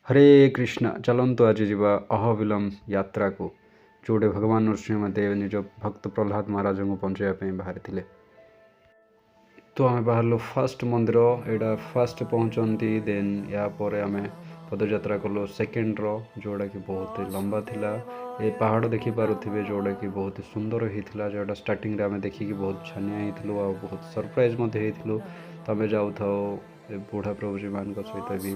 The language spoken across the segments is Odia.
हरे कृष्ण चलतु आज जावा अहोबिलम यात्रा को जोड़े भगवान नृसिंहदेव निज भक्त प्रहलाद महाराज को पहुँचाई बाहरी थे। तो आम बाहर फास्ट मंदिर यहाँ फास्ट पहुँचती देन यापर आम पदयात्रा कलु सेकेंड जोड़ा कि बहुत लंबा थिला। ये पहाड़ देखिपे जोड़ा कि बहुत सुंदर होता जोटा स्टार्टिंग आम देखिकी बहुत छानिया होलु आ बहुत सरप्राइज होलु। तो आम जाऊ था बुढ़ा प्रभुजी मान सहित भी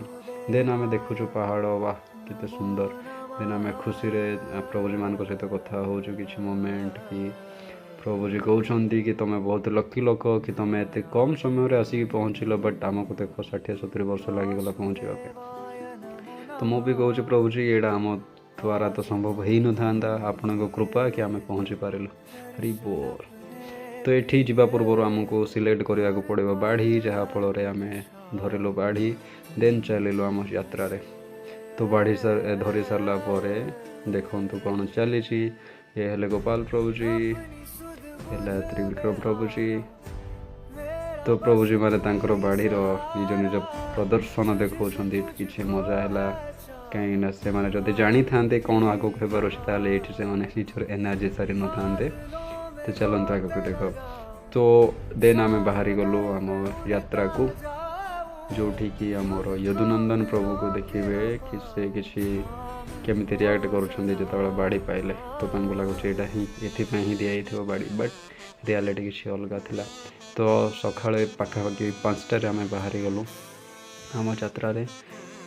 देन आम देखुचु पहाड़ वाह केते सुंदर। देन आम खुशी प्रभुजी मान सहित कथा हो कि मोमेंट कि प्रभुजी कहते कि तुम बहुत लकी लोक कि तुम एत कम समय आसिक पहुँचल बट आमको देख 60-70 वर्ष लगिगला पहुँचापे। तो मुझे कहूँ प्रभुजी यहाँ आम द्वारा तो संभव हो न था आपण कृपा कि आम पहुँची पार्लु। हरि बोल। तो ये जावा पूर्व आमको सिलेक्ट करने को पड़ो बाढ़ी जहाँफल आम धरलु बाढ़ी देन चलू आम यात्रा। तो बाढ़ी धरी सारा देखु कौन चली ये हेले गोपाल प्रभुजी है त्रिविक्रम प्रभुजी। तो प्रभुजी माने तांकर बाढ़ीर निज निज प्रदर्शन देखा कि मजा है कहीं से माने जदि जानी था कौन आगे होबार अच्छे ये से निजर एनर्जी सारी न था। तो चलते आगे देख। तो देन आम बाहरी गलु आम यात्रा को जोठी कि आमर यदुनंदन प्रभु को देखिए कि से किसी केमिति रिएक्ट कर बाड़ी पाइले। तो लगुच यहाँ ही दिखाई बाड़ी बट रियालिटी किसी अलग थिला। तो सका पाखापाखि 5टार आम बाहरी गलु आम यात्रा।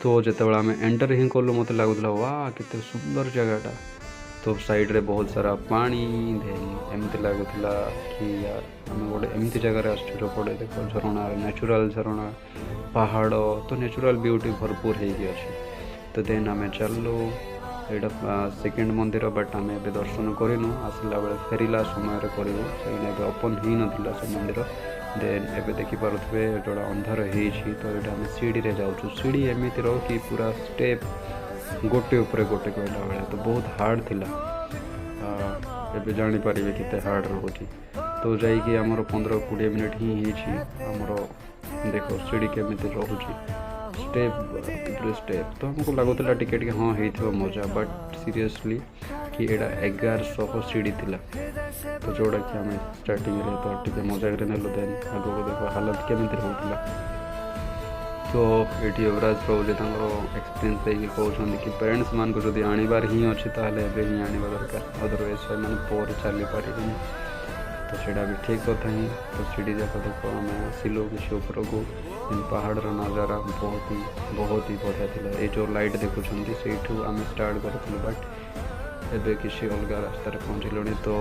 तो जो आम एंटर ही कलु मत लगुला वाह केते सुंदर जगहटा। तो साइड रे बहुत सारा पानी एमती लगुला कि यार आम गोटे एमती जगार आसपड़े देख झरणा नेचुरल झरणा पहाड़ तो नेचुरल ब्यूटी भरपूर हो। तो देन आम चलु यहाँ सेकेंड मंदिर बट आम ए दर्शन करूँ आसला बेले फेरला समय करूँ से ओपन हो नाला से मंदिर। देन एबे देखिपे जोड़ा अंधार हो। तो ये आम सीढ़ी रे जाऊँ सीढ़ी एमती कि पूरा स्टेप गोटे उपरे गोटे कहला भाया तो बहुत हार्ड थिला। एबे जानीपर केते हार्ड रोचे। तो जाइए आमर 15-20 मिनट ही आमर देख सीढ़ी केमी रोचे स्टेप स्टेप। तो हमको लगुला टिकेट कि हाँ हो मजा बट सीरियसली कि यहाँ 1100 सीढ़ी थिला। तो जोड़ा कि आम स्टार्टिंग तो टे मजाक नेलु देन आगे देख हालत केमी होता। तो ये युवराज प्रभुजी एक्सपीरियंस देकी कहते कि पेरेंट्स मान को जब आनबार ही अच्छी ताले ही आने दरकार अदरवाइज से पर चली पारे। तो सीटा भी ठीक कथा ही। तो सीढ़ी जाक देख आम आसिलु किसी ऊपर को पहाड़ नजारा बहुत ही बढ़िया था। ये जो लाइट देखुं से आम स्टार्ट करूँ बट एबे किसी अलग रास्तार पहुँचलु। तो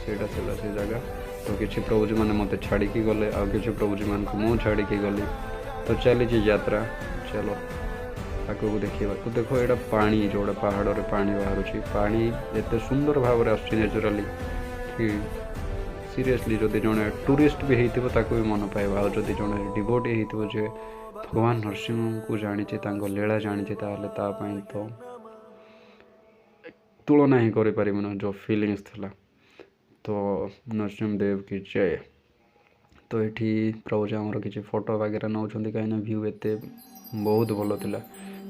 सीटा से जगह तो किसी प्रभुजी मैंने मत छाड़ी गले आ कि प्रभुजी मान को मुझे छाड़ी गली। तो चली यात्रा चलो आगे को देखा। तो देखो यहाँ पानी जोड़ा पहाड़ रे पानी बाहर पानी एत सुंदर भाव नेचुराली कि सीरियसली जदि जड़े टूरिस्ट भी होता भी मन पाइबा और जदि जड़े डिवोटी हो भगवान नरसिंह को जानी लीला जानी तो तुलना ही कर जो फीलिंग्स थिला। तो नरसिंहदेव की जय। तो ये प्रभुजी आमर किसी फोटो वगैरह नौ कहीं भ्यू एत बहुत भल था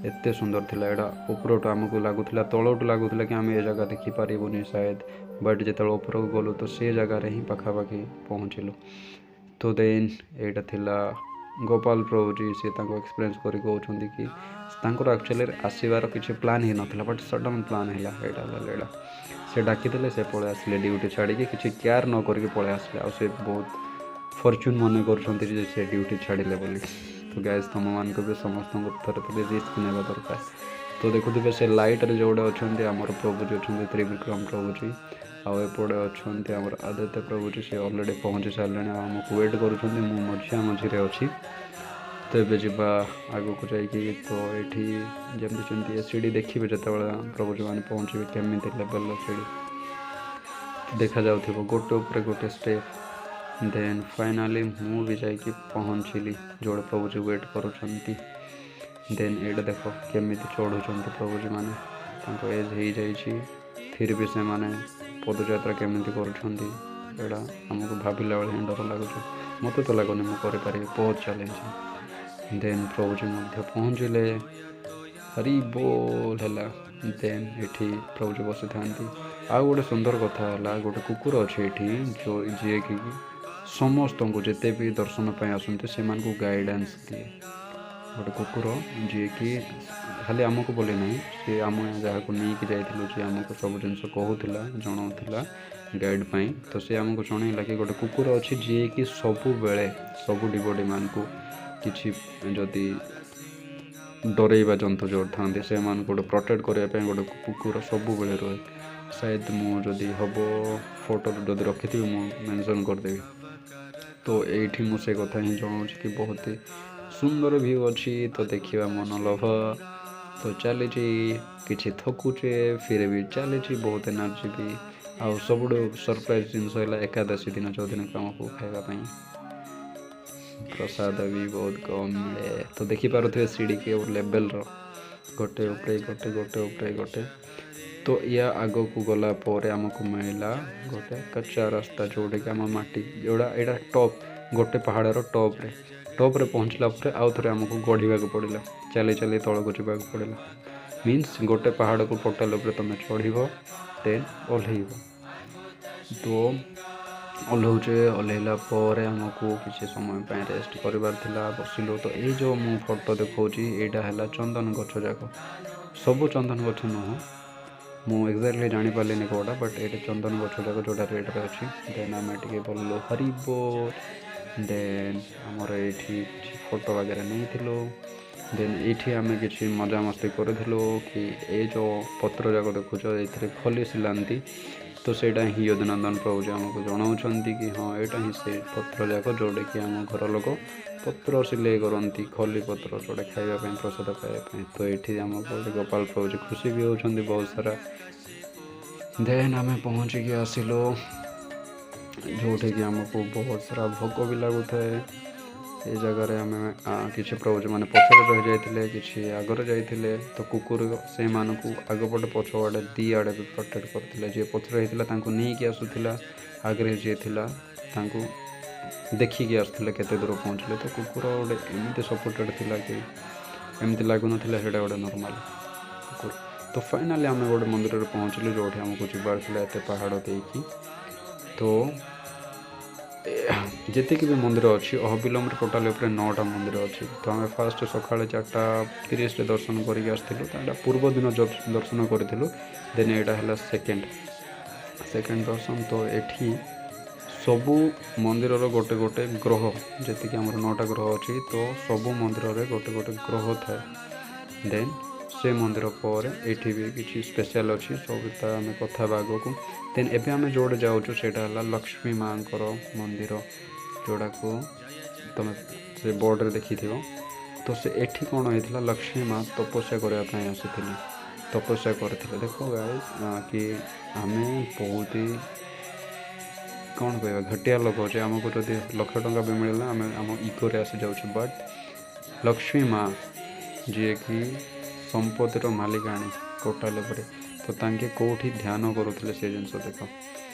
एत सुंदर थिला। यहाँ ऊपर आमको लगुला तलू लगुला कि आम ये जगह देखिपारूनी शायद बट जो ऊपर को गलु तो से जगार ही पखापाखि पहुँचलु। तो देन यहाँ थिला गोपाल प्रभुजी सी एक्सपीरियंस कर कहते कि एक्चुअली आसबार किसी प्लान ही नाला बट सडन प्लान है यहाँ से डाकी से पलि आसिले ड्यूटी छाड़ी किसी केयर न करके पलि आसिले आ बहुत फॉर्च्यून मन कर ड्यूटी छाड़िले बोली। तो गैस तुम मान भी समस्त थोड़े रिस्क ने दरकार। तो देखुए से लाइट रे जोड़े अच्छा आमर प्रभुजी अच्छा त्रिविक्रम प्रभुजी आपटे अच्छा आमर आदित्य प्रभुजी से अलरेडी पहुँची सारे आमको वेट कर मझिया मझीरे अच्छी। तो ये जावा आग को जाइए। तो ये जमी सीढ़ी देखिए जो प्रभुजी मैंने पहुँचे केमी लेवल सीढ़ी देखा जाऊ गोटे उपर गोटे स्टेप। देन फाइनाली मु भी जाकि पहुँचली जोड़े प्रभुजी वेट करुँच। देन ये देख केमी चढ़ुं प्रभुजी मैंने एज हो फिर भी से माने पदयात्रा केमी कर आमको भाविला बेले डर लगुच मत तो लगुनि मुझे बहुत चैलेंज। देन प्रभुजी पहुँचले ହରି ବୋଲ ହେଲା। ଦେନ୍ ଏଠି ପ୍ରଭୁଜୀ ବସିଥାନ୍ତି। ଆଉ ଗୋଟେ ସୁନ୍ଦର କଥା ହେଲା ଗୋଟେ କୁକୁର ଅଛି ଏଠି ଯିଏକି ସମସ୍ତଙ୍କୁ ଯେତେ ବି ଦର୍ଶନ ପାଇଁ ଆସନ୍ତି ସେମାନଙ୍କୁ ଗାଇଡ଼ାନ୍ସ ଦିଏ। ଗୋଟେ କୁକୁର ଯିଏକି ଖାଲି ଆମକୁ ବୋଲି ନାହିଁ, ସେ ଆମେ ଯାହାକୁ ନେଇକି ଯାଇଥିଲୁ ଯେ ଆମକୁ ସବୁ ଜିନିଷ କହୁଥିଲା ଜଣାଉଥିଲା ଗାଇଡ଼ ପାଇଁ। ତ ସେ ଆମକୁ ଜଣେଇଲା କି ଗୋଟେ କୁକୁର ଅଛି ଯିଏକି ସବୁବେଳେ ସବୁ ଡିଭୋଟିମାନଙ୍କୁ କିଛି ଯଦି ଡରେଇବା ଜନ୍ତୁ ଯେଉଁ ଥାନ୍ତି ସେମାନଙ୍କୁ ଗୋଟେ ପ୍ରୋଟେକ୍ଟ କରିବା ପାଇଁ ଗୋଟେ କୁକୁର ସବୁବେଳେ ରହେ। ସାୟଦ ମୁଁ ଯଦି ହେବ ଫଟୋ ଯଦି ରଖିଥିବି ମୁଁ ମେନସନ୍ କରିଦେବି। ତ ଏଇଠି ମୁଁ ସେ କଥା ହିଁ ଜଣାଉଛି କି ବହୁତ ସୁନ୍ଦର ଭିଉ ଅଛି। ତ ଦେଖିବା ମନଲୋଭ। ତ ଚାଲିଛି କିଛି ଥକୁଛେ ଫିର ବି ଚାଲିଛି ବହୁତ ଏନର୍ଜି ବି। ଆଉ ସବୁଠୁ ସରପ୍ରାଇଜ୍ ଜିନିଷ ହେଲା ଏକାଦଶୀ ଦିନ ଯେଉଁଦିନକୁ ଆମକୁ ଖାଇବା ପାଇଁ ପ୍ରସାଦ ବି ବହୁତ କମ୍ ମିଳେ। ତ ଦେଖିପାରୁଥିବେ ସିଡ଼ିକି ଲେବଲ୍ର ଗୋଟେ ଉପରେ ଗୋଟେ। ତ ୟା ଆଗକୁ ଗଲା ପରେ ଆମକୁ ମିଳିଲା ଗୋଟେ କଚ୍ଚା ରାସ୍ତା ଯେଉଁଟାକି ଆମ ମାଟି ଏଇଟା ଟପ୍ ଗୋଟେ ପାହାଡ଼ର ଟପ୍ରେ ପହଞ୍ଚିଲା ପରେ ଆଉ ଥରେ ଆମକୁ ଗଢ଼ିବାକୁ ପଡ଼ିଲା। ଚାଲି ଚାଲି ତଳକୁ ଯିବାକୁ ପଡ଼ିଲା। ମିନ୍ସ ଗୋଟେ ପାହାଡ଼କୁ ପୋର୍ଟାଲ ଉପରେ ତୁମେ ଚଢ଼ିବ ଦେନ୍ ଓହ୍ଲେଇବ। ତ ଓହ୍ଲେଇଲା ପରେ ଆମକୁ କିଛି ସମୟ ପାଇଁ ରେଷ୍ଟ କରିବାର ଥିଲା। ବସିଲୁ। ତ ଏଇ ଯେଉଁ ମୁଁ ଫଟୋ ଦେଖାଉଛି ଏଇଟା ହେଲା ଚନ୍ଦନ ଗଛ ଯାକ। ସବୁ ଚନ୍ଦନ ଗଛ ନୁହଁ, ମୁଁ ଏକ୍ଜାକ୍ଟଲି ଜାଣିପାରିଲିନି କେଉଁଟା, ବଟ୍ ଏଇଟା ଚନ୍ଦନ ଗଛ ଯାକ ଯେଉଁଟା ରେଡ଼୍ରେ ଅଛି। ଦେନ୍ ଆମେ ଟିକେ ବୋଲିଲୁ ହରି ବୋଲ। ଦେନ୍ ଆମର ଏଇଠି କିଛି ଫଟୋ ବଗେରା ନେଇଥିଲୁ। ଦେନ୍ ଏଇଠି ଆମେ କିଛି ମଜାମସ୍ତି କରିଥିଲୁ କି ଏଇ ଯେଉଁ ପତ୍ର ଯାକ ଦେଖୁଛ ଏଇଥିରେ ଖଲି ସିଲାନ୍ତି। ତ ସେଇଟା ହିଁ ୟଦୁନନ୍ଦନ ପ୍ରଭୁଜୀ ଆମକୁ ଜଣାଉଛନ୍ତି କି ହଁ ଏଇଟା ହିଁ ସେ ପତ୍ର ଯାକ ଯେଉଁଟାକି ଆମ ଘର ଲୋକ ପତ୍ର ସିଲେଇ କରନ୍ତି, ଖଲି ପତ୍ର ଯେଉଁଟା ଖାଇବା ପାଇଁ ପ୍ରସାଦ ପାଇବା ପାଇଁ। ତ ଏଇଠି ଆମକୁ ଗୋପାଳ ପ୍ରଭୁଜୀ ଖୁସି ବି ହେଉଛନ୍ତି ବହୁତ ସାରା। ଦେନ୍ ଆମେ ପହଞ୍ଚିକି ଆସିଲୁ ଯେଉଁଠିକି ଆମକୁ ବହୁତ ସାରା ଭୋକ ବି ଲାଗୁଥାଏ। ଏ ଜାଗାରେ ଆମେ କିଛି ପ୍ରଭୁଜୀ ମାନେ ପଛରେ ରହିଯାଇଥିଲେ, କିଛି ଆଗରେ ଯାଇଥିଲେ। ତ କୁକୁର ସେମାନଙ୍କୁ ଆଗପଟେ ପଛଆଡ଼େ ଦୁଇ ଆଡ଼େ ବି ପ୍ରୋଟେକ୍ଟ କରିଥିଲେ। ଯିଏ ପଛରେ ହେଇଥିଲା ତାଙ୍କୁ ନେଇକି ଆସୁଥିଲା, ଆଗରେ ଯିଏ ଥିଲା ତାଙ୍କୁ ଦେଖିକି ଆସୁଥିଲେ କେତେ ଦୂର ପହଞ୍ଚିଲେ। ତ କୁକୁର ଗୋଟେ ଏମିତି ସପୋର୍ଟେଡ଼ ଥିଲା କି ଏମିତି ଲାଗୁନଥିଲା ସେଇଟା ଗୋଟେ ନର୍ମାଲ କୁକୁର। ତ ଫାଇନାଲି ଆମେ ଗୋଟେ ମନ୍ଦିରରେ ପହଞ୍ଚିଲୁ ଯେଉଁଠି ଆମକୁ ଯିବାର ଥିଲା ଏତେ ପାହାଡ଼ ଦେଇକି। ତ ଯେତିକି ବି ମନ୍ଦିର ଅଛି ଅହବିଲମରେ ଟୋଟାଲି ଉପରେ 9ଟା ମନ୍ଦିର ଅଛି। ତ ଆମେ ଫାର୍ଷ୍ଟ ସକାଳେ 4:30ରେ ଦର୍ଶନ କରିକି ଆସିଥିଲୁ। ତ ଏଇଟା ପୂର୍ବ ଦିନ ଦର୍ଶନ କରିଥିଲୁ। ଦେନ୍ ଏଇଟା ହେଲା ସେକେଣ୍ଡ ଦର୍ଶନ। ତ ଏଠି ସବୁ ମନ୍ଦିରର ଗୋଟେ ଗ୍ରହ, ଯେତିକି ଆମର 9ଟା ଗ୍ରହ ଅଛି ତ ସବୁ ମନ୍ଦିରରେ ଗୋଟେ ଗ୍ରହ ଥାଏ। ଦେନ୍ ସେ ମନ୍ଦିର ପରେ ଏଇଠି ବି କିଛି ସ୍ପେଶାଲ୍ ଅଛି, ସବୁ ତା ଆମେ କଥା ହେବା ଆଗକୁ। ଦେନ୍ ଏବେ ଆମେ ଯେଉଁଠି ଯାଉଛୁ ସେଇଟା ହେଲା ଲକ୍ଷ୍ମୀ ମାଙ୍କର ମନ୍ଦିର, ଯେଉଁଟାକୁ ତୁମେ ସେ ବୋର୍ଡ଼ରେ ଦେଖିଥିବ। ତ ସେ ଏଠି କ'ଣ ହେଇଥିଲା, ଲକ୍ଷ୍ମୀ ମା ତପସ୍ୟା କରିବା ପାଇଁ ଆସିଥିଲେ, ତପସ୍ୟା କରିଥିଲେ। ଦେଖ ଗାଇସ୍ କି ଆମେ ବହୁତ କ'ଣ କହିବା ଘଟିଆ ଲୋକ ଅଛି। ଆମକୁ ଯଦି ଲକ୍ଷ ଟଙ୍କା ବି ମିଳିଲା ଆମେ ଆମ ଇଗୋରେ ଆସିଯାଉଛୁ। ବଟ୍ ଲକ୍ଷ୍ମୀ ମା ଯିଏକି ସମ୍ପତ୍ତିର ମାଲିକାଣୀ ଟୋଟାଲ ଉପରେ, ତ ତାଙ୍କେ କେଉଁଠି ଧ୍ୟାନ କରୁଥିଲେ ସେ ଜିନିଷ ଦେଖ।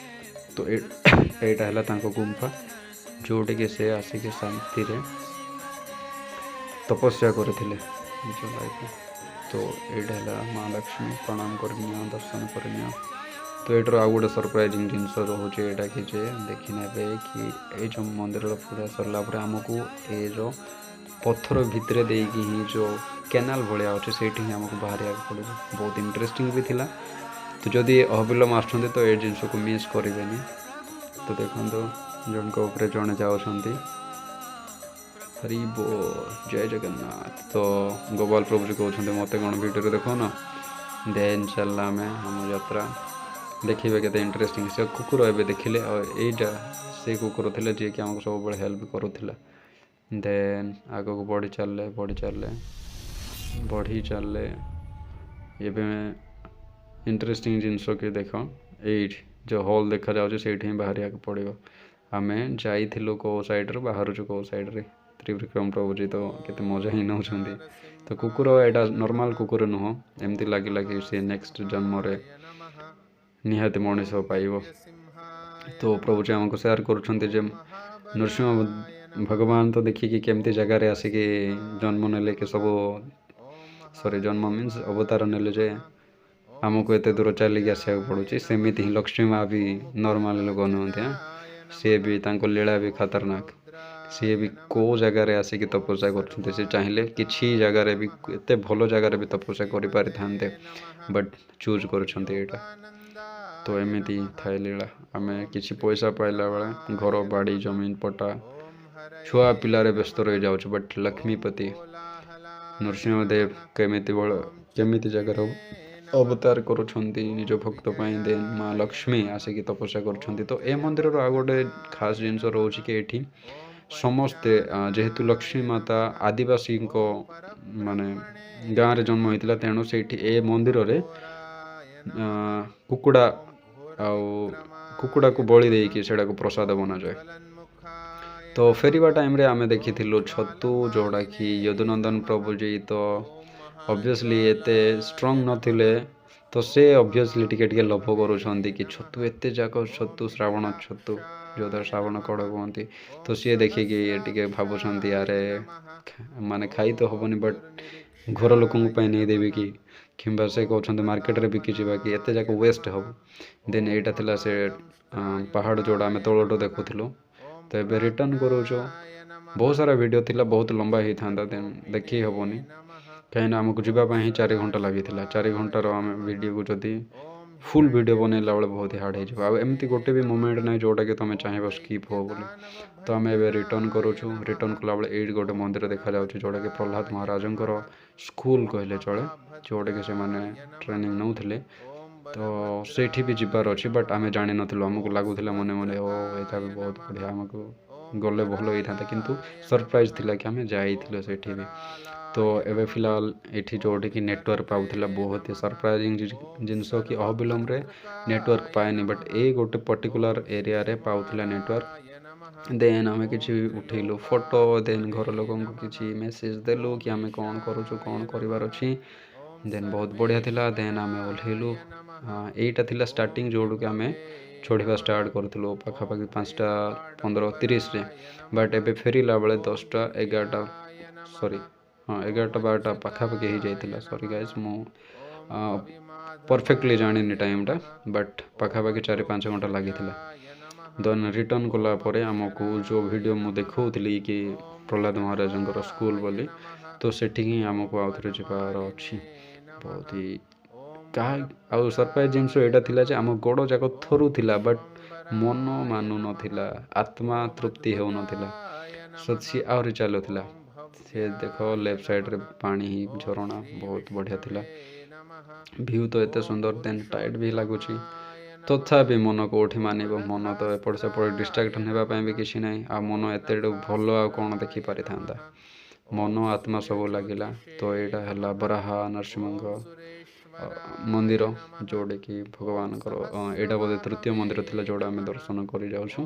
ତ ଏଇଟା ହେଲା ତାଙ୍କ ଗୁମ୍ଫା ଯେଉଁଠିକି ସେ ଆସିକି ଶାନ୍ତିରେ ତପସ୍ୟା କରିଥିଲେ ନିଜ ଲାଇଫରେ। ତ ଏଇଟା ହେଲା ମା ଲକ୍ଷ୍ମୀ, ପ୍ରଣାମ କରିନିଅ, ଦର୍ଶନ କରିନିଅ। ତ ଏଇଟାର ଆଉ ଗୋଟେ ସରପ୍ରାଇଜିଂ ଜିନିଷ ରହୁଛି ଏଇଟା କି ଯେ ଦେଖିନେବେ କି ଏଇ ଯେଉଁ ମନ୍ଦିରର ପୂଜା ସରିଲା ପରେ ଆମକୁ ଏ ଯେଉଁ ପଥର ଭିତରେ ଦେଇକି ହିଁ ଯେଉଁ କେନାଲ ଭଳିଆ ଅଛି ସେଇଠି ହିଁ ଆମକୁ ବାହାରିବାକୁ ପଡ଼ିବ। ବହୁତ ଇଣ୍ଟରେଷ୍ଟିଂ ବି ଥିଲା। ତ ଯଦି ଅହବିଲମ ଆସୁଛନ୍ତି ତ ଏ ଜିନିଷକୁ ମିସ୍ କରିବେନି। ତ ଦେଖନ୍ତୁ ଜଣଙ୍କ ଉପରେ ଜଣେ ଯାଉଛନ୍ତି, ହରି ବୋଲ, ଜୟ ଜଗନ୍ନାଥ। ତ ଗୋପାଳ ପ୍ରଭୁଜୀ କହୁଛନ୍ତି ମୋତେ କ'ଣ ଭିଡ଼ିଓରେ ଦେଖାଉନ। ଦେନ୍ ଚାଲିଲା ଆମେ ଆମ ଯାତ୍ରା। ଦେଖିବେ କେତେ ଇଣ୍ଟରେଷ୍ଟିଂ। ସେ କୁକୁର ଏବେ ଦେଖିଲେ, ଆଉ ଏଇଟା ସେ କୁକୁର ଥିଲେ ଯିଏକି ଆମକୁ ସବୁବେଳେ ହେଲ୍ପ କରୁଥିଲା। ଦେନ୍ ଆଗକୁ ବଢ଼ି ଚାଲିଲେ। ଏବେ ଇଣ୍ଟରେଷ୍ଟିଂ ଜିନିଷ କି ଦେଖ, ଏଇଠି ଯେଉଁ ହଲ୍ ଦେଖାଯାଉଛି ସେଇଠି ହିଁ ବାହାରିବାକୁ ପଡ଼ିବ। ଆମେ ଯାଇଥିଲୁ କେଉଁ ସାଇଡ଼୍ରୁ, ବାହାରୁଛୁ କେଉଁ ସାଇଡ଼୍ରେ। ତ୍ରିବିକ୍ରମ ପ୍ରଭୁଜୀ ତ କେତେ ମଜା ହିଁ ନେଉଛନ୍ତି। ତ କୁକୁର ଏଇଟା ନର୍ମାଲ କୁକୁର ନୁହଁ, ଏମିତି ଲାଗିଲା କି ସେ ନେକ୍ସଟ ଜନ୍ମରେ ନିହାତି ମଣିଷ ପାଇବ। ତ ପ୍ରଭୁଜୀ ଆମକୁ ସେୟାର କରୁଛନ୍ତି ଯେ ନୃସିଂହ ଭଗବାନ ତ ଦେଖିକି କେମିତି ଜାଗାରେ ଆସିକି ଜନ୍ମ ନେଲେ କି ସବୁ ସରି ଜନ୍ମ ମିନ୍ସ ଅବତାର ନେଲେ ଯେ ଆମକୁ ଏତେ ଦୂର ଚାଲିକି ଆସିବାକୁ ପଡ଼ୁଛି। ସେମିତି ହିଁ ଲକ୍ଷ୍ମୀ ମା ବି ନର୍ମାଲ ଲୋକ ନୁହନ୍ତି। ସିଏ ବି ତାଙ୍କ ଲୀଳା ବି ଖତରନାକ। ସିଏ ବି କେଉଁ ଜାଗାରେ ଆସିକି ତପସ୍ୟା କରୁଛନ୍ତି। ସେ ଚାହିଁଲେ କିଛି ଜାଗାରେ ବି ଏତେ ଭଲ ଜାଗାରେ ବି ତପସ୍ୟା କରିପାରିଥାନ୍ତେ, ବଟ୍ ଚୁଜ୍ କରୁଛନ୍ତି ଏଇଟା। ତ ଏମିତି ଥାଏ ଲୀଳା। ଆମେ କିଛି ପଇସା ପାଇଲା ବେଳେ ଘର ବାଡ଼ି ଜମିନ ପଟା ଛୁଆ ପିଲାରେ ବ୍ୟସ୍ତ ରହିଯାଉଛୁ, ବଟ୍ ଲକ୍ଷ୍ମୀପତି ନୃସିଂହଦେବ କେମିତି ଜାଗାର ଅବତାର କରୁଛନ୍ତି ନିଜ ଭକ୍ତ ପାଇଁ। ଦେନ୍ ମା ଲକ୍ଷ୍ମୀ ଆସିକି ତପସ୍ୟା କରୁଛନ୍ତି। ତ ଏ ମନ୍ଦିରର ଆଉ ଗୋଟେ ଖାସ୍ ଜିନିଷ ରହୁଛି କି ଏଠି ସମସ୍ତେ ଯେହେତୁ ଲକ୍ଷ୍ମୀ ମାତା ଆଦିବାସୀଙ୍କ ମାନେ ଗାଁରେ ଜନ୍ମ ହୋଇଥିଲା, ତେଣୁ ସେଇଠି ଏ ମନ୍ଦିରରେ କୁକୁଡ଼ାକୁ ବଳି ଦେଇକି ସେଇଟାକୁ ପ୍ରସାଦ ବନାଯାଏ। ତ ଫେରିବା ଟାଇମ୍ରେ ଆମେ ଦେଖିଥିଲୁ ଛତୁ, ଯେଉଁଟାକି ଯଦୁନନ୍ଦନ ପ୍ରଭୁଜୀ ତ ଅବଭିୟସ୍ଲି ଏତେ ଷ୍ଟ୍ରଙ୍ଗ ନଥିଲେ, ତ ସେ ଅବଭିୟସ୍ଲି ଟିକେ ଲୋଭ କରୁଛନ୍ତି କି ଛତୁ ଏତେ ଯାକ ଛତୁ, ଶ୍ରାବଣ ଛତୁ ଯେଉଁଦ୍ୱାରା ଶ୍ରାବଣ କଢ଼ କୁହନ୍ତି। ତ ସିଏ ଦେଖିକି ଟିକେ ଭାବୁଛନ୍ତି ଆରେ ମାନେ ଖାଇ ତ ହେବନି, ବଟ୍ ଘର ଲୋକଙ୍କ ପାଇଁ ନେଇଦେବି କି, କିମ୍ବା ସେ କହୁଛନ୍ତି ମାର୍କେଟରେ ବିକିଯିବା କି, ଏତେ ଯାକ ୱେଷ୍ଟ ହେବ। ଦେନ୍ ଏଇଟା ଥିଲା ସେ ପାହାଡ଼ ଯେଉଁଟା ଆମେ ତଳଠୁ ଦେଖୁଥିଲୁ। ତ ଏବେ ରିଟର୍ଣ୍ଣ କରୁଛୁ। ବହୁତ ସାରା ଭିଡ଼ିଓ ଥିଲା, ବହୁତ ଲମ୍ବା ହେଇଥାନ୍ତା, ଦେନ୍ ଦେଖି ହେବନି କାହିଁକିନା ଆମକୁ ଯିବା ପାଇଁ ହିଁ 4 ଘଣ୍ଟା ଲାଗିଥିଲା। 4 ଘଣ୍ଟାର ଆମେ ଭିଡ଼ିଓକୁ ଯଦି ଫୁଲ୍ ଭିଡ଼ିଓ ବନେଇଲା ବେଳେ ବହୁତ ହାର୍ଡ଼ ହେଇଯିବ। ଆଉ ଏମିତି ଗୋଟେ ବି ମୋମେଣ୍ଟ ନାହିଁ ଯେଉଁଟାକି ତୁମେ ଚାହିଁବ ସ୍କିପ୍ ହେବ ବୋଲି। ତ ଆମେ ଏବେ ରିଟର୍ଣ୍ଣ କରୁଛୁ। ରିଟର୍ଣ୍ଣ କଲାବେଳେ ଏଇଠି ଗୋଟେ ମନ୍ଦିର ଦେଖାଯାଉଛି, ଯେଉଁଟାକି ପ୍ରହ୍ଲାଦ ମହାରାଜଙ୍କର ସ୍କୁଲ କହିଲେ ଚଳେ, ଯେଉଁଟାକି ସେମାନେ ଟ୍ରେନିଂ ନେଉଥିଲେ। ତ ସେଇଠି ବି ଯିବାର ଅଛି, ବଟ୍ ଆମେ ଜାଣିନଥିଲୁ। ଆମକୁ ଲାଗୁଥିଲା ମନେ ମନେ ଏଇଟା ବି ବହୁତ ବଢ଼ିଆ, ଆମକୁ ଗଲେ ଭଲ ହେଇଥାନ୍ତା, କିନ୍ତୁ ସରପ୍ରାଇଜ୍ ଥିଲା କି ଆମେ ଯାଇଥିଲୁ ସେଇଠି ବି। ତ ଏବେ ଫିଲହାଲ ଏଠି ଯେଉଁଠିକି ନେଟୱାର୍କ ପାଉଥିଲା, ବହୁତ ହି ସରପ୍ରାଇଜିଂ ଜିନିଷ କି ଅବିଲମ୍ବରେ ନେଟୱାର୍କ ପାଏନି, ବଟ୍ ଏଇ ଗୋଟେ ପର୍ଟିକୁଲାର ଏରିଆରେ ପାଉଥିଲା ନେଟୱାର୍କ। ଦେନ୍ ଆମେ କିଛି ଉଠେଇଲୁ ଫଟୋ, ଦେନ୍ ଘର ଲୋକଙ୍କୁ କିଛି ମେସେଜ୍ ଦେଲୁ କି ଆମେ କ'ଣ କରୁଛୁ, କ'ଣ କରିବାର ଅଛି। ଦେନ୍ ବହୁତ ବଢ଼ିଆ ଥିଲା। ଦେନ୍ ଆମେ ଓହ୍ଲେଇଲୁ। ଏଇଟା ଥିଲା ଷ୍ଟାର୍ଟିଂ, ଯେଉଁଠୁକି ଆମେ ଚଢ଼ିବା ଷ୍ଟାର୍ଟ କରିଥିଲୁ ପାଖାପାଖି 5:15-30ରେ, ବଟ୍ ଏବେ ଫେରିଲା ବେଳେ 11:12 ପାଖାପାଖି ହେଇଯାଇଥିଲା। ସରି ଗାଇଜ୍, ମୁଁ ପରଫେକ୍ଟଲି ଜାଣିନି ଟାଇମ୍ଟା, ବଟ୍ ପାଖାପାଖି 4-5 ଘଣ୍ଟା ଲାଗିଥିଲା। ଦେନ୍ ରିଟର୍ଣ୍ଣ କଲା ପରେ ଆମକୁ ଯେଉଁ ଭିଡ଼ିଓ ମୁଁ ଦେଖାଉଥିଲି କି ପ୍ରହ୍ଲାଦ ମହାରାଜଙ୍କର ସ୍କୁଲ ବୋଲି, ତ ସେଠିକି ହିଁ ଆମକୁ ଆଉ ଥରେ ଯିବାର ଅଛି। ବହୁତ ହି ଆଉ ସରପ୍ରାଇଜ୍ ଜିନିଷ ଏଇଟା ଥିଲା ଯେ ଆମ ଗୋଡ଼ ଯାକ ଥରୁଥିଲା, ବଟ୍ ମନ ମାନୁନଥିଲା, ଆତ୍ମା ତୃପ୍ତି ହେଉନଥିଲା। ସିଏ ଆହୁରି ଚାଲୁଥିଲା। ସେ ଦେଖ ଲେଫ୍ଟ ସାଇଡ଼୍ରେ ପାଣି ଝରଣା ବହୁତ ବଢ଼ିଆ ଥିଲା। ଭିୟୁ ତ ଏତେ ସୁନ୍ଦର, ଦେନ୍ ଟାଇଟ୍ ବି ଲାଗୁଛି। ତଥାପି ମନ କେଉଁଠି ମାନିବ। ମନ ତ ଏପଟ ସେପଟ ଡିଷ୍ଟ୍ରାକ୍ଟ ହେବା ପାଇଁ ବି କିଛି ନାହିଁ। ଆଉ ମନ ଏତେ ଭଲ ଆଉ କ'ଣ ଦେଖିପାରିଥାନ୍ତା। ମନ ଆତ୍ମା ସବୁ ଲାଗିଲା। ତ ଏଇଟା ହେଲା ବରାହା ନରସିଂହଙ୍କ ମନ୍ଦିର, ଯେଉଁଟାକି ଭଗବାନଙ୍କର ଏଇଟା ବୋଧେ ତୃତୀୟ ମନ୍ଦିର ଥିଲା ଯେଉଁଟା ଆମେ ଦର୍ଶନ କରି ଯାଉଛୁ।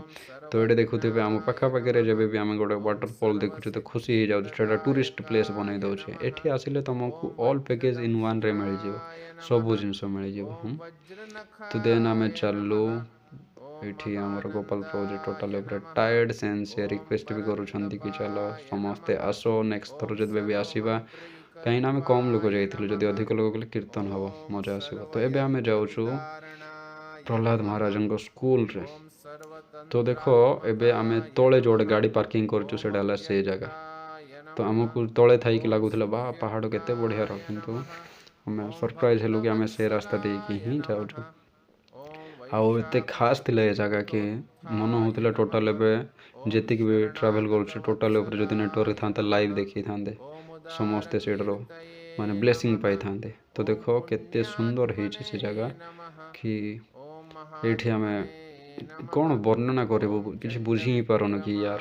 ତ ଏଇଟା ଦେଖୁଥିବେ ଆମ ପାଖାପାଖିରେ ଯେବେ ବି ଆମେ ଗୋଟେ ୱାଟରଫଲ୍ ଦେଖୁଛୁ ତ ଖୁସି ହେଇଯାଉଛି। ସେଇଟା ଟୁରିଷ୍ଟ ପ୍ଲେସ୍ ବନେଇ ଦେଉଛି। ଏଠି ଆସିଲେ ତୁମକୁ ଅଲ୍ ପ୍ୟାକେଜ୍ ଇନ୍ ୱାନ୍ରେ ମିଳିଯିବ, ସବୁ ଜିନିଷ ମିଳିଯିବ। ତ ଦେନ୍ ଆମେ ଚାଲିଲୁ। ଏଇଠି ଆମର ଗୋପାଳ ପ୍ରଭୁଜୀ ଟୋଟାଲ୍ ଉପରେ ଟାୟାର୍ଡ଼ ସେନ୍ସ ସେ ରିକ୍ୱେଷ୍ଟ ବି କରୁଛନ୍ତି କି ଚାଲ ସମସ୍ତେ ଆସ, ନେକ୍ସଟ ଥର ଯେବେ ବି ଆସିବା, କାହିଁକିନା ଆମେ କମ୍ ଲୋକ ଯାଇଥିଲୁ, ଯଦି ଅଧିକ ଲୋକ ଗଲେ କୀର୍ତ୍ତନ ହେବ, ମଜା ଆସିବ। ତ ଏବେ ଆମେ ଯାଉଛୁ ପ୍ରହ୍ଲାଦ ମହାରାଜଙ୍କ ସ୍କୁଲରେ। ତ ଦେଖ ଏବେ ଆମେ ତଳେ ଯେଉଁଟେ ଗାଡ଼ି ପାର୍କିଂ କରୁଛୁ ସେଇଟା ହେଲା ସେ ଜାଗା। ତ ଆମକୁ ତଳେ ଥାଇକି ଲାଗୁଥିଲା ବା ପାହାଡ଼ କେତେ ବଢ଼ିଆର, କିନ୍ତୁ ଆମେ ସରପ୍ରାଇଜ୍ ହେଲୁ କି ଆମେ ସେ ରାସ୍ତା ଦେଇକି ହିଁ ଯାଉଛୁ। ଆଉ ଏତେ ଖାସ୍ ଥିଲା ଏ ଜାଗା କି ମନ ହେଉଥିଲା ଟୋଟାଲ୍ ଏବେ ଯେତିକି ବି ଟ୍ରାଭେଲ୍ କରୁଛୁ ଟୋଟାଲ୍ ଉପରେ ଯଦି ନେଟୱାର୍କ ଥାନ୍ତା ଲାଇଭ୍ ଦେଖିଥାନ୍ତେ, ସମସ୍ତେ ସେଇଟାର ମାନେ ବ୍ଲେସିଂ ପାଇଥାନ୍ତେ। ତ ଦେଖ କେତେ ସୁନ୍ଦର ହେଇଛି ସେ ଜାଗା କି ଏଇଠି ଆମେ କ'ଣ ବର୍ଣ୍ଣନା କରିବୁ, କିଛି ବୁଝି ହିଁ ପାରୁନୁ କି ୟାର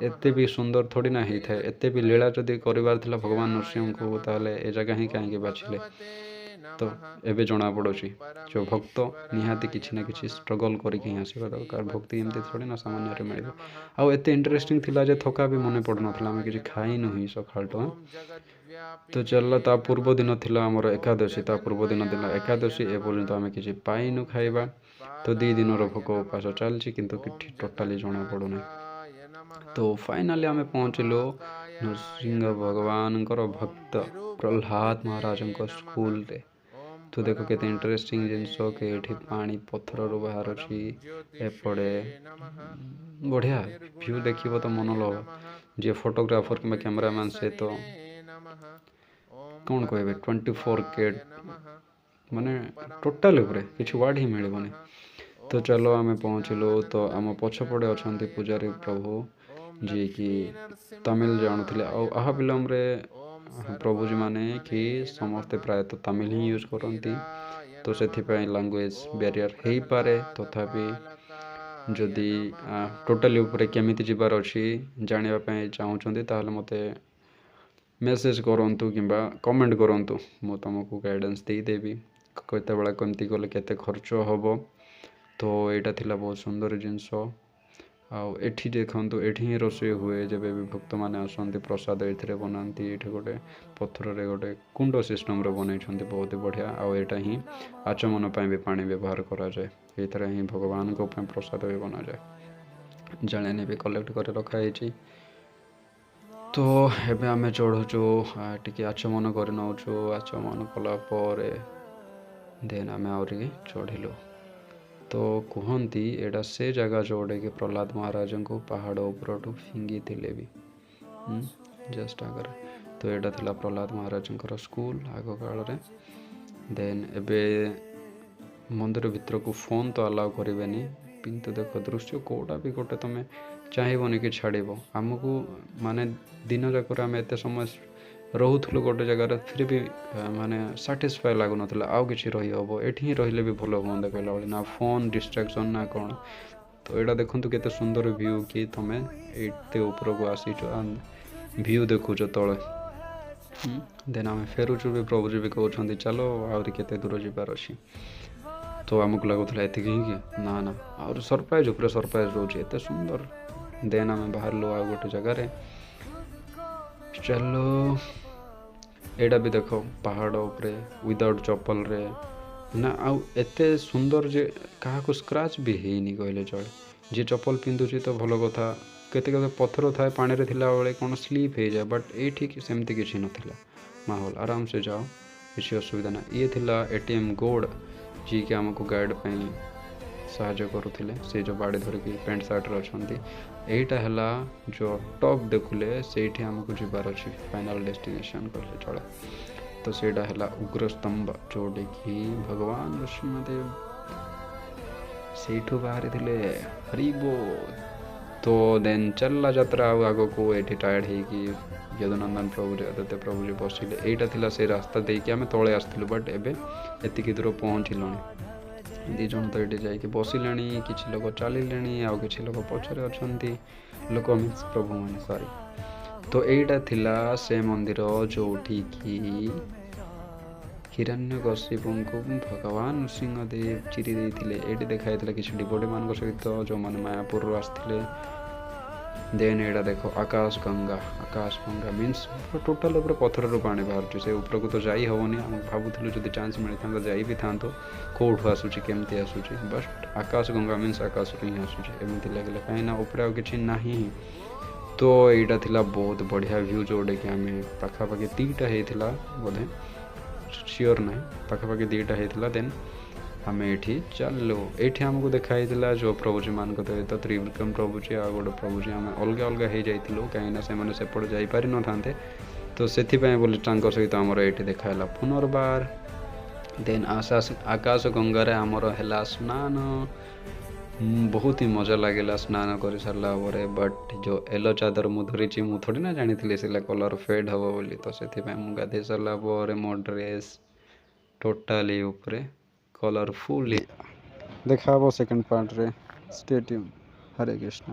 ଏତେ ବି ସୁନ୍ଦର ଥୋଡ଼ି ନା ହେଇଥାଏ। ଏତେ ବି ଲୀଳା ଯଦି କରିବାର ଥିଲା ଭଗବାନ ନୃସିଂହଙ୍କୁ, ତାହେଲେ ଏ ଜାଗା ହିଁ କାହିଁକି ବାଛିଲେ। ତ ଏବେ ଜଣାପଡ଼ୁଛି ଯେଉଁ ଭକ୍ତ ନିହାତି କିଛି ନା କିଛି ଷ୍ଟ୍ରଗଲ୍ କରିକି ହିଁ ଆସିବା ଦରକାର। ଭକ୍ତି ଏମିତି ଥୋଡ଼ି ନା ସାମାନ୍ୟରେ ମିଳିବ। ଆଉ ଏତେ ଇଣ୍ଟରେଷ୍ଟିଂ ଥିଲା ଯେ ଥକା ବି ମନେ ପଡ଼ୁନଥିଲା। ଆମେ କିଛି ଖାଇନୁ ହିଁ ସକାଳଠୁ। ତ ଚାଲିଲା, ତା ପୂର୍ବ ଦିନ ଥିଲା ଆମର ଏକାଦଶୀ। ତା ପୂର୍ବ ଦିନ ଥିଲା ଏକାଦଶୀ, ଏପର୍ଯ୍ୟନ୍ତ ଆମେ କିଛି ପାଇନୁ ଖାଇବା। ତ 2 ଦିନର ଭୋକ ଉପାସ ଚାଲିଛି, କିନ୍ତୁ କିଛି ଟୋଟାଲି ଜଣାପଡ଼ୁନାହିଁ। ତ ଫାଇନାଲି ଆମେ ପହଞ୍ଚିଲୁ नृसिंह भगवानଙ୍କର ଭକ୍ତ ପ୍ରହ୍ଲାଦ ମହାରାଜଙ୍କ ସ୍କୁଲରେ। ତ ଦେଖ କେତେ ଇଣ୍ଟରେଷ୍ଟିଂ ଜିନିଷ କି ଏଠି ପାଣି ପଥରରୁ ବାହାରୁଛି, ଏପଟେ ବଢ଼ିଆ ଭ୍ୟୁ ଦେଖିବ ତ ମନ ଲୋଭ। ଯିଏ ଫଟୋଗ୍ରାଫର କିମ୍ବା କ୍ୟାମେରାମ୍ୟାନ୍ ସେ ତ କ'ଣ କହିବେ 24K ମାନେ ଟୋଟାଲ ଉପରେ କିଛି ୱାର୍ଡ଼ ହିଁ ମିଳିବନି। ତ ଚାଲ ଆମେ ପହଞ୍ଚିଲୁ। ତ ଆମ ପଛପଟେ ଅଛନ୍ତି ପୂଜାରୀ ପ୍ରଭୁ ଯିଏକି ତାମିଲ ଜାଣୁଥିଲେ। ଆଉ ଆହା ବିଲମ୍ବରେ ପ୍ରଭୁଜୀମାନେ କି ସମସ୍ତେ ପ୍ରାୟତଃ ତାମିଲ ହିଁ ୟୁଜ୍ କରନ୍ତି। ତ ସେଥିପାଇଁ ଲାଙ୍ଗୁଏଜ୍ ବ୍ୟାରିୟର ହେଇପାରେ। ତଥାପି ଯଦି ଟୋଟାଲି ଉପରେ କେମିତି ଯିବାର ଅଛି ଜାଣିବା ପାଇଁ ଚାହୁଁଛନ୍ତି ତାହେଲେ ମୋତେ ମେସେଜ୍ କରନ୍ତୁ କିମ୍ବା କମେଣ୍ଟ କରନ୍ତୁ, ମୁଁ ତୁମକୁ ଗାଇଡ଼ାନ୍ସ ଦେଇଦେବି କେତେବେଳେ କେମିତି ଗଲେ କେତେ ଖର୍ଚ୍ଚ ହେବ। ତ ଏଇଟା ଥିଲା ବହୁତ ସୁନ୍ଦର ଜିନିଷ। ଆଉ ଏଠି ଦେଖନ୍ତୁ, ଏଠି ହିଁ ରୋଷେଇ ହୁଏ ଯେବେ ବି ଭକ୍ତମାନେ ଆସନ୍ତି, ପ୍ରସାଦ ଏଥିରେ ବନାନ୍ତି। ଏଠି ଗୋଟେ ପଥରରେ ଗୋଟେ କୁଣ୍ଡ ସିଷ୍ଟମ୍ରେ ବନେଇଛନ୍ତି, ବହୁତ ବଢ଼ିଆ। ଆଉ ଏଇଟା ହିଁ ଆଚମନ ପାଇଁ ବି ପାଣି ବ୍ୟବହାର କରାଯାଏ। ଏଇଥିରେ ହିଁ ଭଗବାନଙ୍କ ପାଇଁ ପ୍ରସାଦ ବି ବନାଯାଏ। ଜାଳେଣୀ ବି କଲେକ୍ଟ କରି ରଖାହେଇଛି। ତ ଏବେ ଆମେ ଚଢ଼ୁଛୁ, ଟିକେ ଆଚମନ କରି ନେଉଛୁ। ଆଚମନ କଲା ପରେ ଦେନ୍ ଆମେ ଆହୁରି ଚଢ଼ିଲୁ। ତ କୁହନ୍ତି ଏଇଟା ସେ ଜାଗା ଯେଉଁଟାକି ପ୍ରହ୍ଲାଦ ମହାରାଜଙ୍କୁ ପାହାଡ଼ ଉପରଠୁ ଫିଙ୍ଗିଥିଲେ ବି ଜଷ୍ଟ ଆଗରେ। ତ ଏଇଟା ଥିଲା ପ୍ରହ୍ଲାଦ ମହାରାଜଙ୍କର ସ୍କୁଲ ଆଗ କାଳରେ। ଦେନ୍ ଏବେ ମନ୍ଦିର ଭିତରକୁ ଫୋନ୍ ତ ଆଲାଉ କରିବେନି, କିନ୍ତୁ ଦେଖ ଦୃଶ୍ୟ କେଉଁଟା ବି ଗୋଟେ ତୁମେ ଚାହିଁବନି କି ଛାଡ଼ିବ। ଆମକୁ ମାନେ ଦିନ ଯାକରେ ଆମେ ଏତେ ସମୟ ରହୁଥିଲୁ ଗୋଟେ ଜାଗାରେ, ଫିର୍ ବି ମାନେ ସାଟିସ୍ଫାଏ ଲାଗୁନଥିଲା ଆଉ କିଛି ରହିହେବ। ଏଠି ହିଁ ରହିଲେ ବି ଭଲ ହୁଅନ୍ତା କହିଲା ଭଳି, ନା ଫୋନ୍ ଡିଷ୍ଟ୍ରାକ୍ସନ୍ ନା କ'ଣ। ତ ଏଇଟା ଦେଖନ୍ତୁ କେତେ ସୁନ୍ଦର ଭ୍ୟୁ କି ତୁମେ ଏତେ ଉପରକୁ ଆସିଛ, ଭ୍ୟୁ ଦେଖୁଛ ତଳେ। ଦେନ୍ ଆମେ ଫେରୁଛୁ ବି, ପ୍ରଭୁଜୀ ବି କହୁଛନ୍ତି ଚାଲ ଆହୁରି କେତେ ଦୂର ଯିବାର ଅଛି। ତ ଆମକୁ ଲାଗୁଥିଲା ଏତିକି ହିଁ କି, ନା ଆହୁରି ସରପ୍ରାଇଜ୍ ଉପରେ ସରପ୍ରାଇଜ୍ ରହୁଛି, ଏତେ ସୁନ୍ଦର। ଦେନ୍ ଆମେ ବାହାରିଲୁ ଆଉ ଗୋଟେ ଜାଗାରେ। ଚାଲ ଏଇଟା ବି ଦେଖ ପାହାଡ଼ ଉପରେ ୱିଦାଉଟ୍ ଚପଲରେ ନା, ଆଉ ଏତେ ସୁନ୍ଦର ଯେ କାହାକୁ ସ୍କ୍ରାଚ୍ ବି ହେଇନି କହିଲେ ଚଳେ। ଯିଏ ଚପଲ ପିନ୍ଧୁଛି ତ ଭଲ କଥା। କେତେ କେତେ ପଥର ଥାଏ ପାଣିରେ ଥିଲାବେଳେ, କ'ଣ ସ୍ଲିପ୍ ହେଇଯାଏ, ବଟ୍ ଏଇଠି ସେମିତି କିଛି ନଥିଲା। ମାହୋଲ ଆରାମସେ ଯାଅ, କିଛି ଅସୁବିଧା ନାହିଁ। ଇଏ ଥିଲା ATM ଗୋଡ଼ ଯିଏକି ଆମକୁ ଗାଇଡ଼ ପାଇଁ ସାହାଯ୍ୟ କରୁଥିଲେ, ସେ ଯେଉଁ ବାଡ଼ି ଧରିକି ପ୍ୟାଣ୍ଟ ସାର୍ଟରେ ଅଛନ୍ତି। ଏଇଟା ହେଲା ଯେଉଁ ଟପ୍ ଦେଖୁଲେ, ସେଇଠି ଆମକୁ ଯିବାର ଅଛି, ଫାଇନାଲ୍ ଡେଷ୍ଟିନେସନ୍ କହିଲେ ଚଳେ। ତ ସେଇଟା ହେଲା ଉଗ୍ରସ୍ତମ୍ଭ, ଯେଉଁଟାକି ଭଗବାନ ନୃସିଂହଦେବ ସେଇଠୁ ବାହାରିଥିଲେ। ହରିବୋଲ। ତ ଦେନ୍ ଚାଲିଲା ଯାତ୍ରା ଆଉ ଆଗକୁ। ଏଠି ଟାୟାର୍ଡ଼ ହେଇକି ଯଦୁନନ୍ଦନ ପ୍ରଭୁଜୀ ଆଦିତ୍ୟ ପ୍ରଭୁଜୀ ବସିଲେ। ଏଇଟା ଥିଲା ସେ ରାସ୍ତା ଦେଇକି ଆମେ ତଳେ ଆସିଥିଲୁ, ବଟ୍ ଏବେ ଏତିକି ଦୂର ପହଞ୍ଚିଲୁଣି। 2 ଜଣ ତ ଏଠି ଯାଇକି ବସିଲେଣି, କିଛି ଲୋକ ଚାଲିଲେଣି, ଆଉ କିଛି ଲୋକ ପଛରେ ଅଛନ୍ତି। ଲୋକ ମିନ୍ସ ପ୍ରଭୁମାନେ, ସରି। ତ ଏଇଟା ଥିଲା ସେ ମନ୍ଦିର ଯେଉଁଠିକି ହିରଣ୍ୟକଶିପୁଙ୍କୁ ଭଗବାନ ନୃସିଂହଦେବ ଚିରି ଦେଇଥିଲେ। ଏଇଠି ଦେଖାଯାଇଥିଲା କିଛି ଡିଭୋଟିମାନଙ୍କ ସହିତ ଯେଉଁମାନେ ମାୟାପୁରରୁ ଆସିଥିଲେ। ଦେନ୍ ଏଇଟା ଦେଖ ଆକାଶ ଗଙ୍ଗା ମିନ୍ସ ଟୋଟାଲ ଉପରେ ପଥରରୁ ପାଣି ବାହାରୁଛି। ସେ ଉପରକୁ ତ ଯାଇ ହେବନି, ଆମେ ଭାବୁଥିଲୁ ଯଦି ଚାନ୍ସ ମିଳିଥାନ୍ତା ଯାଇ ବି ଥାନ୍ତୁ, କେଉଁଠୁ ଆସୁଛି କେମିତି ଆସୁଛି, ବଟ୍ ଆକାଶ ଗଙ୍ଗା ମିନ୍ସ ଆକାଶରୁ ହିଁ ଆସୁଛି ଏମିତି ଲାଗିଲା, କାହିଁକିନା ଉପରେ ଆଉ କିଛି ନାହିଁ। ତ ଏଇଟା ଥିଲା ବହୁତ ବଢ଼ିଆ ଭ୍ୟୁ, ଯେଉଁଟାକି ଆମେ ପାଖାପାଖି 2ଟା ହେଇଥିଲା ବୋଧେ, ସିଓର ନାହିଁ, ପାଖାପାଖି 2ଟା ହେଇଥିଲା। ଦେନ୍ ଆମେ ଏଠି ଚାଲିଲୁ। ଏଇଠି ଆମକୁ ଦେଖା ହେଇଥିଲା ଯେଉଁ ପ୍ରଭୁଜୀମାନଙ୍କ ସହିତ ତ୍ରିବିକ୍ରମ ପ୍ରଭୁଜୀ ଆଉ ଗୋଟେ ପ୍ରଭୁଜୀ, ଆମେ ଅଲଗା ଅଲଗା ହେଇଯାଇଥିଲୁ କାହିଁକିନା ସେମାନେ ସେପଟେ ଯାଇପାରିନଥାନ୍ତେ। ତ ସେଥିପାଇଁ ବୋଲି ତାଙ୍କ ସହିତ ଆମର ଏଇଠି ଦେଖା ହେଲା ପୁନର୍ବାର। ଦେନ୍ ଆକାଶ ଗଙ୍ଗାରେ ଆମର ହେଲା ସ୍ନାନ। ବହୁତ ହି ମଜା ଲାଗିଲା ସ୍ନାନ କରିସାରିଲା ପରେ। ବଟ୍ ଯେଉଁ ୟେଲୋ ଚାଦର ମୁଁ ଧରିଛି, ମୁଁ ଥୋଡ଼ି ନା ଜାଣିଥିଲି ସେଟା କଲର୍ ଫେଡ଼୍ ହେବ ବୋଲି। ତ ସେଥିପାଇଁ ମୁଁ ଗାଧୋଇ ସାରିଲା ପରେ ମୋ ଡ୍ରେସ୍ ଟୋଟାଲି ଉପରେ କଲରଫୁଲ୍। ଦେଖା ହେବ ସେକେଣ୍ଡ ପାର୍ଟରେ। Stay tune. ହରେ କୃଷ୍ଣ।